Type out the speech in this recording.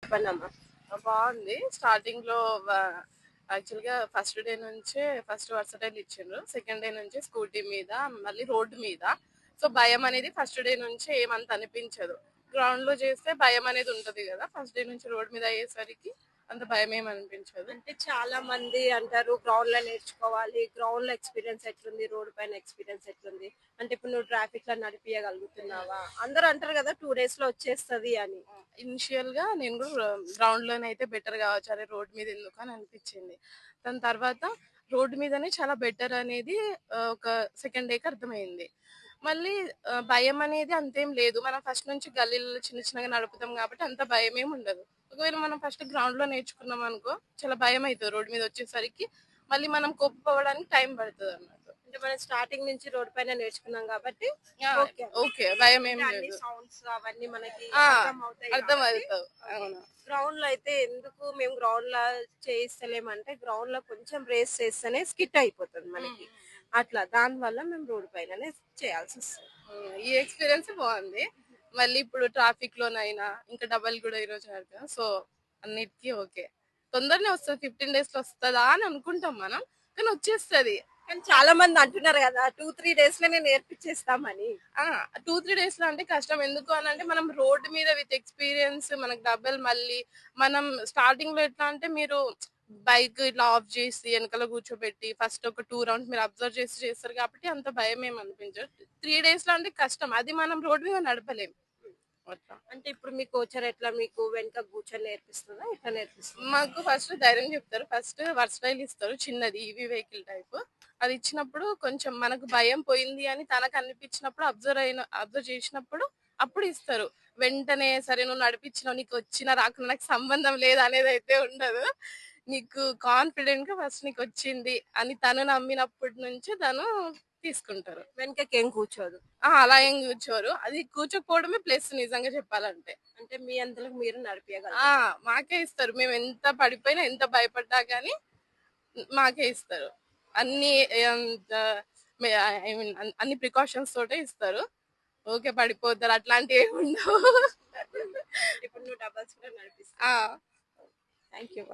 చెప్పండమ్మా. బాగుంది. స్టార్టింగ్ లో యాక్చువల్ గా ఫస్ట్ డే నుంచే ఫస్ట్ వర్సటైల్ ఇచ్చిండ్రు. సెకండ్ డే నుంచి స్కూటీ మీద, మళ్ళీ రోడ్డు మీద. సో భయం అనేది ఫస్ట్ డే నుంచి ఏమంత అనిపించదు. గ్రౌండ్ లో చేస్తే భయం అనేది ఉంటది కదా. ఫస్ట్ డే నుంచి రోడ్ మీద అయ్యేసరికి అంత భయం ఏం అనిపించదు. అంటే చాలా మంది అంటారు గ్రౌండ్ లో నేర్చుకోవాలి, గ్రౌండ్ లో ఎక్స్పీరియన్స్ ఎట్లుంది, రోడ్ పైన ఎక్స్పీరియన్స్ ఎట్లుంది అంటే ఇప్పుడు నువ్వు ట్రాఫిక్ లో నడిపియగలుగుతున్నావా? అందరూ అంటారు కదా 2 days లో వచ్చేస్తది అని. ఇనిషియల్ గా నేను కూడా గ్రౌండ్ లోనే అయితే బెటర్ కావచ్చు, అరే రోడ్ మీద ఎందుకు అని అనిపించింది. దాని తర్వాత రోడ్ మీదనే చాలా బెటర్ అనేది ఒక సెకండ్ డేకి అర్థమైంది. మళ్ళీ భయం అనేది అంతేం లేదు. మనం ఫస్ట్ నుంచి గల్లీలో చిన్న చిన్నగా నడుపుతాం కాబట్టి అంత భయం ఏమి ఉండదు. ఒకవేళ మనం ఫస్ట్ గ్రౌండ్ లో నేర్చుకున్నాం అనుకో చాలా భయం అవుతుంది రోడ్ మీద వచ్చేసరికి. మళ్ళీ మనం కోప్పవడానికి టైం పడుతుంది అన్నమాట. అంటే మనం స్టార్టింగ్ నుంచి రోడ్ పైన నేర్చుకున్నాం కాబట్టి ఓకే ఓకే భయం ఏం అన్ని లేదు. సౌండ్స్ అవన్నీ మనకి ఆ, అర్థం అవుతాయి అర్థం కాబట్టి అవుతావు. అవును. గ్రౌండ్ లో అయితే ఎందుకు మేము గ్రౌండ్ లో చేయిస్తలేమంటే గ్రౌండ్ లో కొంచెం రేస్ చేస్తేనే స్కిట్ అయిపోతుంది మనకి. అట్లా దాని వల్ల మేము రోడ్ పైననే చేయాల్సి వస్తుంది. ఈ ఎక్స్పీరియన్స్ బాగుంది. మళ్ళీ ఇప్పుడు ట్రాఫిక్ లోనైనా ఇంకా డబల్ కూడా ఈరోజు ఆడతాం. సో అన్నిటికీ ఓకే. తొందరనే వస్తుంది, 15 days లో వస్తుందా అని అనుకుంటాం మనం, కానీ వచ్చేస్తుంది. కానీ చాలా మంది అంటున్నారు కదా 2-3 days లోనే నేర్పించేస్తామని. 2-3 days లో అంటే కష్టం. ఎందుకు అని అంటే మనం రోడ్ మీద విత్ ఎక్స్పీరియన్స్ మనకు డబల్. మళ్ళీ మనం స్టార్టింగ్ లో ఎట్లా అంటే మీరు బైక్ ఇట్లా ఆఫ్ చేసి వెనకాల కూర్చోబెట్టి ఫస్ట్ ఒక 2 rounds మీరు అబ్జర్వ్ చేసి చేస్తారు కాబట్టి అంత భయం ఏం అనిపించదు. 3 days లో అంటే కష్టం, అది మనం రోడ్ మీద నడపలేం అట్లా. అంటే ఇప్పుడు మీ కోచర్ ఎట్లా మీకు వెనక కూర్చొని నేర్పిస్తుందా, ఎట్లా నేర్పిస్తుంది? మాకు ఫస్ట్ ధైర్యం చెప్తారు. ఫస్ట్ వర్సటైల్ ఇస్తారు, చిన్నది ఈవీ వెహికల్ టైప్. అది ఇచ్చినప్పుడు కొంచెం మనకు భయం పోయింది అని తనకు అనిపించినప్పుడు అబ్జర్వ్ చేసినప్పుడు అప్పుడు ఇస్తారు. వెంటనే సరే నువ్వు నడిపించినావు, నీకు వచ్చినా రాకుండా నాకు సంబంధం లేదు అనేది అయితే ఉండదు. నీకు కాన్ఫిడెంట్ గా ఫస్ట్ నీకు వచ్చింది అని తను నమ్మినప్పటి నుంచి తను తీసుకుంటారు. వెనకకేం కూర్చోదు. అలా ఏం కూర్చోరు. అది కూర్చోకపోవడమే ప్లస్ నిజంగా చెప్పాలంటే. అంటే మీ అంతలకు మీరు నడిపియగలరు. మాకే ఇస్తారు. మేము ఎంత పడిపోయినా ఎంత భయపడ్డా గానీ మాకే ఇస్తారు. అన్ని ఐ మీన్ అన్ని ప్రికాషన్స్ తోటే ఇస్తారు. ఓకే పడిపోతారు అట్లాంటివి ఏమి ఉండవు. ఇప్పుడు నువ్వు డబల్స్ కూడా నడిపిస్తావు. Thank you.